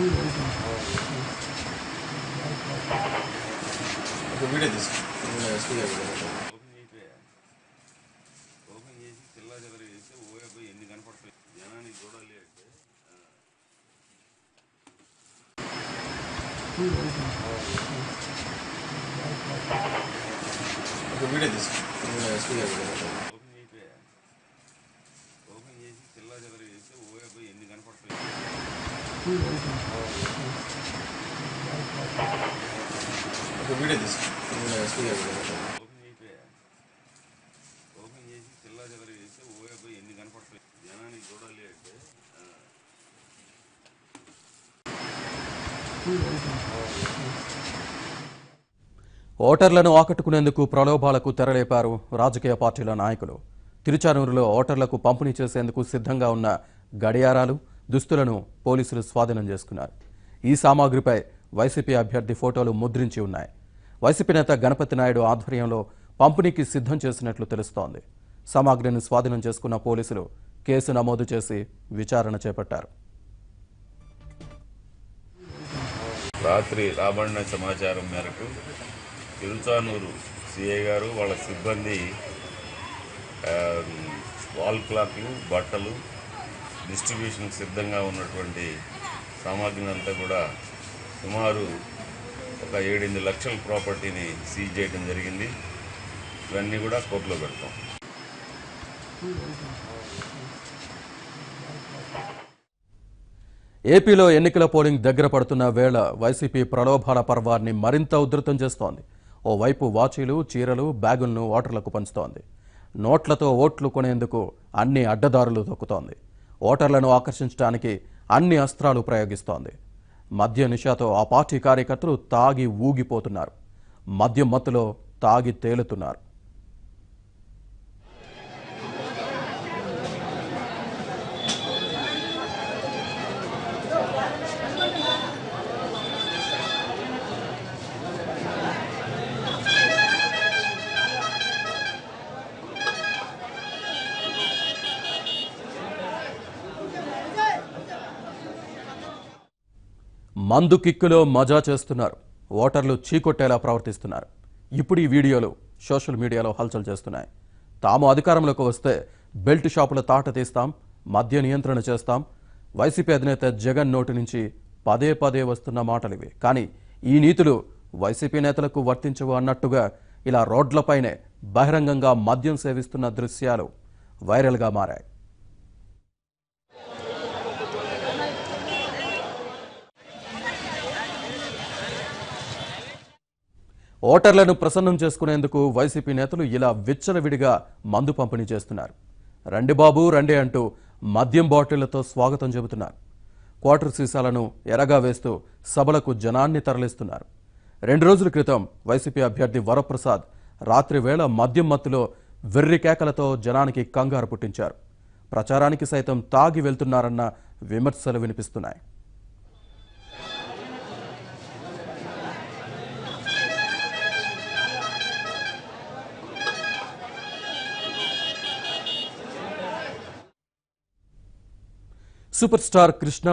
Video తీసుకు open చేసి చిల్లా చెదర చేస్తే ఓయబ్బై ఎన్ని కనపడతాయి జనానికి చూడాలి అంటే వీడియో తీసుకు ఓపెన్ చేసి చిల్లా చెదర చేస్తే ఓయబ్బై ఎన్ని కనపడతాయి వీడియో తీసుకు ఓపెన్ చేసి చిల్లా చెదర చేస్తే ఓయబ్బై ఎన్ని కనపడతాయి జనానికి చూడాలి అంటే ఓటర్లను ఆకట్టుకునేందుకు ప్రలోభాలకు తెరలేపారు రాజకీయ పార్టీల నాయకులు. తిరుచానూరులో ఓటర్లకు పంపిణీ చేసేందుకు సిద్ధంగా ఉన్న గడియారాలు, దుస్తులను పోలీసులు స్వాధీనం చేసుకున్నారు. ఈ సామాగ్రిపై వైసీపీ అభ్యర్థి ఫోటోలు ముద్రించి ఉన్నాయి. వైసీపీ నేత గణపతి నాయుడు ఆధ్వర్యంలో పంపిణీకి సిద్ధం చేసినట్లు తెలుస్తోంది. సామాగ్రిని స్వాధీనం చేసుకున్న పోలీసులు కేసు నమోదు చేసి విచారణ చేపట్టారు. రాత్రి రాబడిన సమాచారం మేరకు తిరుచానూరు సిఐ గారు వాళ్ళ సిబ్బంది వాల్ క్లాక్లు, బట్టలు డిస్ట్రిబ్యూషన్ సిద్ధంగా ఉన్నటువంటి సామాగ్రిని అంతా కూడా సుమారు ఒక 7-8 లక్షల ప్రాపర్టీని సీజ్ చేయడం జరిగింది. ఇవన్నీ కూడా కోర్టులో పెడతాం. ఏపీలో ఎన్నికల పోలింగ్ దగ్గర పడుతున్న వేళ వైసీపీ ప్రలోభాల పర్వాన్ని మరింత ఉధృతం చేస్తోంది. ఓవైపు వాచీలు, చీరలు, బ్యాగులను ఓటర్లకు పంచుతోంది. నోట్లతో ఓట్లు కొనేందుకు అన్ని అడ్డదారులు తొక్కుతోంది. ఓటర్లను ఆకర్షించడానికి అన్ని అస్త్రాలు ప్రయోగిస్తోంది. మద్య నిషాతో ఆ పార్టీ కార్యకర్తలు తాగి ఊగిపోతున్నారు. మద్యం మత్తులో తాగి తేలుతున్నారు. మందు కిక్కులో మజా చేస్తున్నారు. ఓటర్లు చీకొట్టేలా ప్రవర్తిస్తున్నారు. ఇప్పుడు ఈ వీడియోలు సోషల్ మీడియాలో హల్చల్ చేస్తున్నాయి. తాము అధికారంలోకి వస్తే బెల్ట్ షాపుల తాట తీస్తాం, మద్య నియంత్రణ చేస్తాం. వైసీపీ అధినేత జగన్ నోటి నుంచి పదే పదే వస్తున్న మాటలివి. కానీ ఈ నీతులు వైసీపీ నేతలకు వర్తించవు అన్నట్టుగా ఇలా రోడ్లపైనే బహిరంగంగా మద్యం సేవిస్తున్న దృశ్యాలు వైరల్గా మారాయి. ఓటర్లను ప్రసన్నం చేసుకునేందుకు వైసీపీ నేతలు ఇలా విచ్చలవిడిగా మందు పంపిణీ చేస్తున్నారు. రండి బాబు రండి అంటూ మద్యం బాటిళ్లతో స్వాగతం చెబుతున్నారు. క్వార్టర్ సీసాలను ఎరగా వేస్తూ సభలకు జనాన్ని తరలిస్తున్నారు. 2 రోజుల క్రితం వైసీపీ అభ్యర్థి వరప్రసాద్ రాత్రి వేళ మద్యం మత్తులో వెర్రి కేకలతో జనానికి కంగారు పుట్టించారు. ప్రచారానికి సైతం తాగి వెళ్తున్నారన్న విమర్శలు వినిపిస్తున్నాయి. Super star Krishna